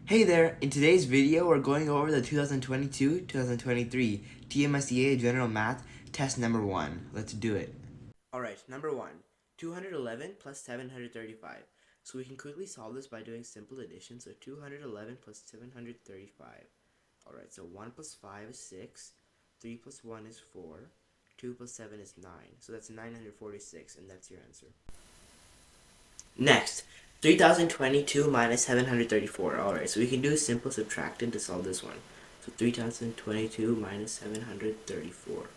Hey there! In today's video, we're going over the 2022-2023 TMSCA General Math Test number 1. Let's do it. Alright, number 1. 211 plus 735. So we can quickly solve this by doing simple addition. So 211 plus 735. Alright, so 1 plus 5 is 6. 3 plus 1 is 4. 2 plus 7 is 9. So that's 946, and that's your answer. Next, 3022 minus 734. Alright, so we can do simple subtraction to solve this one. So 3022 minus 734.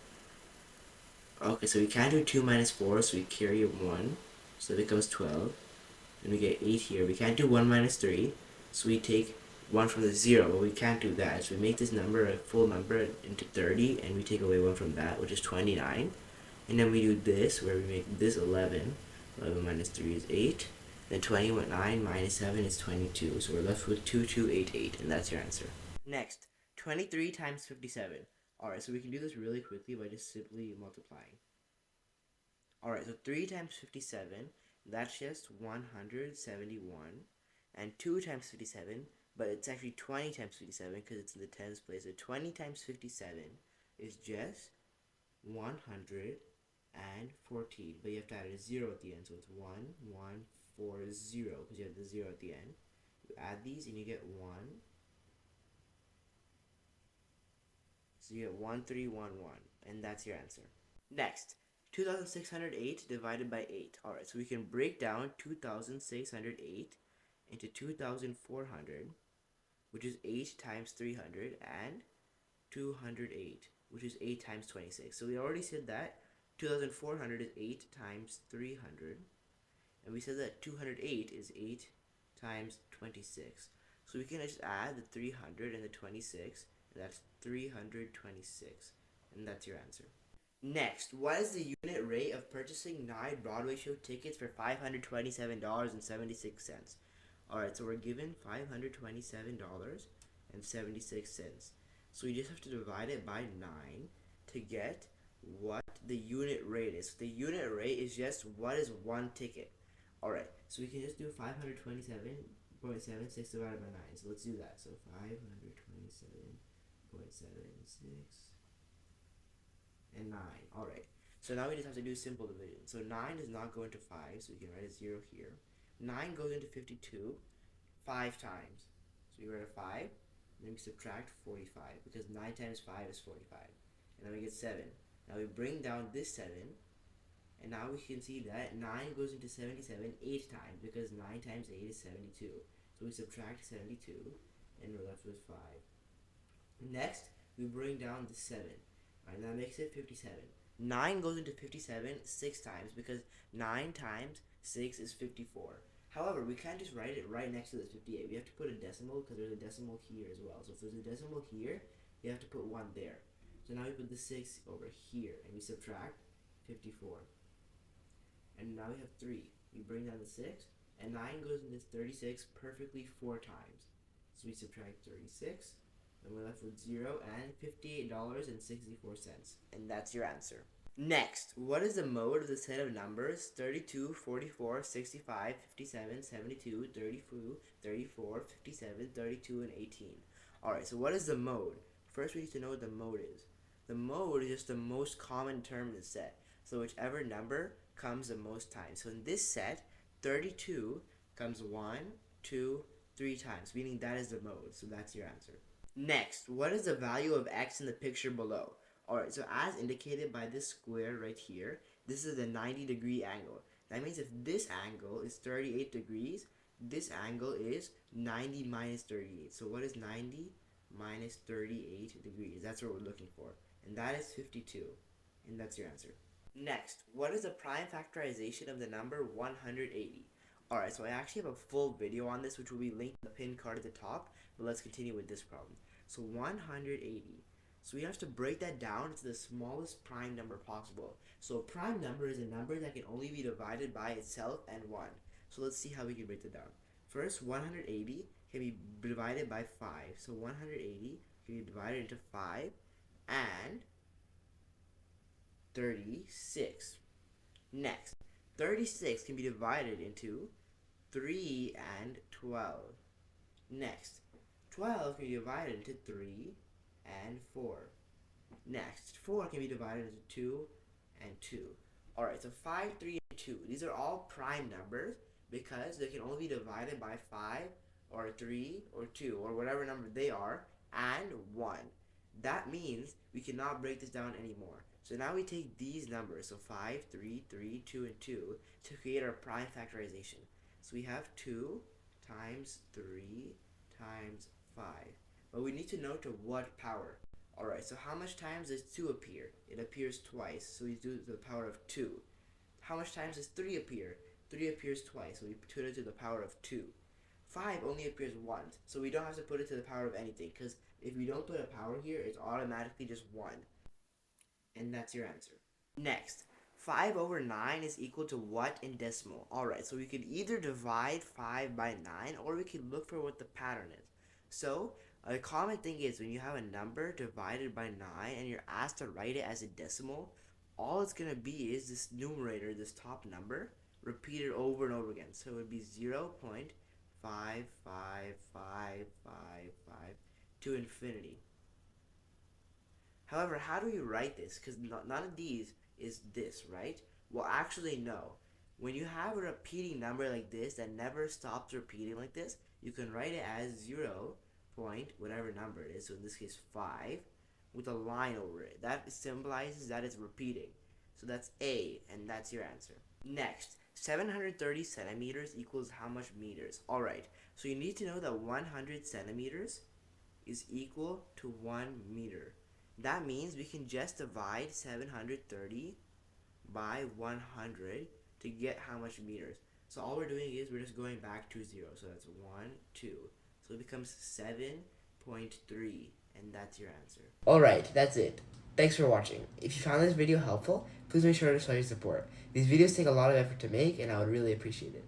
Okay, so we can't do 2 minus 4, so we carry a 1. So it becomes 12. And we get 8 here. We can't do 1 minus 3, so we take 1 from the 0, but we can't do that. So we make this number a full number into 30, and we take away 1 from that, which is 29. And then we do this, where we make this 11. 11 minus 3 is 8. Then 29 minus 7 is 22. So we're left with 2288, and that's your answer. Next, 23 times 57. Alright, so we can do this really quickly by just simply multiplying. Alright, so 3 times 57, that's just 171. And 2 times 57, but it's actually 20 times 57 because it's in the tens place. So 20 times 57 is just 114, but you have to add a 0 at the end, so it's 1140 because you have the 0 at the end. You add these and you get 1, so you get 1311, and that's your answer. Next, 2608 divided by 8. Alright, so we can break down 2608 into 2400, which is 8 times 300, and 208, which is 8 times 26. So we already said that 2400 is 8 times 300, and we said that 208 is 8 times 26. So we can just add the 300 and the 26, and that's 326, and that's your answer. Next, what is the unit rate of purchasing 9 Broadway show tickets for $527.76? Alright, so we're given $527.76. So we just have to divide it by 9 to get what the unit rate is. So the unit rate is just what is one ticket. Alright, so we can just do 527.76 divided by 9. So let's do that. So 527.76 and 9. Alright, so now we just have to do simple division. So 9 does not go into 5, so we can write a 0 here. 9 goes into 52 5 times. So we write a 5, and then we subtract 45, because 9 times 5 is 45. And then we get 7. Now we bring down this 7, and now we can see that 9 goes into 77 8 times, because 9 times 8 is 72. So we subtract 72, and we're left with 5. Next, we bring down the 7. Alright, that makes it 57. 9 goes into 57 6 times, because 9 times 6 is 54. However, we can't just write it right next to this 58. We have to put a decimal, because there's a decimal here as well. So if there's a decimal here, you have to put 1 there. So now we put the 6 over here, and we subtract 54. And now we have 3. We bring down the 6, and 9 goes into 36 perfectly 4 times. So we subtract 36, and we're left with 0 and $58.64. And that's your answer. Next, what is the mode of the set of numbers 32, 44, 65, 57, 72, 32, 34, 57, 32, and 18? Alright, so what is the mode? First we need to know what the mode is. The mode is just the most common term in the set. So whichever number comes the most times. So in this set, 32 comes 1, 2, 3 times, meaning that is the mode. So that's your answer. Next, what is the value of x in the picture below? Alright, so as indicated by this square right here, this is a 90-degree angle. That means if this angle is 38 degrees, this angle is 90 minus 38. So what is 90 minus 38 degrees? That's what we're looking for. And that is 52. And that's your answer. Next, what is the prime factorization of the number 180? Alright, so I actually have a full video on this, which will be linked in the pinned card at the top. But let's continue with this problem. So 180. So we have to break that down to the smallest prime number possible. So a prime number is a number that can only be divided by itself and 1. So let's see how we can break that down. First, 180 can be divided by 5. So 180 can be divided into 5 and 36. Next, 36 can be divided into 3 and 12. Next, 12 can be divided into 3 and 4. Next, 4 can be divided into 2 and 2. Alright, so 5, 3, and 2. These are all prime numbers because they can only be divided by 5 or 3 or 2 or whatever number they are and 1. That means we cannot break this down anymore. So now we take these numbers, so 5, 3, 3, 2, and 2, to create our prime factorization. So we have 2 times 3 times 5. But we need to know to what power. Alright, so how much times does 2 appear? It appears twice, so we do it to the power of 2. How much times does 3 appear? 3 appears twice, so we put it to the power of 2. 5 only appears once, so we don't have to put it to the power of anything, because if we don't put a power here, it's automatically just 1. And that's your answer. Next, 5 over 9 is equal to what in decimal? Alright, so we could either divide 5 by 9, or we could look for what the pattern is. So, a common thing is when you have a number divided by 9 and you're asked to write it as a decimal, all it's going to be is this numerator, this top number, repeated over and over again. So it would be 0.55555 to infinity. However, how do we write this? Because none of these is this, right? Well, actually, no. When you have a repeating number like this that never stops repeating like this, you can write it as 0. Whatever number it is, so in this case 5, with a line over it. That symbolizes that it's repeating. So that's A, and that's your answer. Next, 730 centimeters equals how much meters? Alright, so you need to know that 100 centimeters is equal to 1 meter. That means we can just divide 730 by 100 to get how much meters. So all we're doing is we're just going back to 0. So that's 1, 2. So it becomes 7.3, and that's your answer. Alright, that's it. Thanks for watching. If you found this video helpful, please make sure to show your support. These videos take a lot of effort to make, and I would really appreciate it.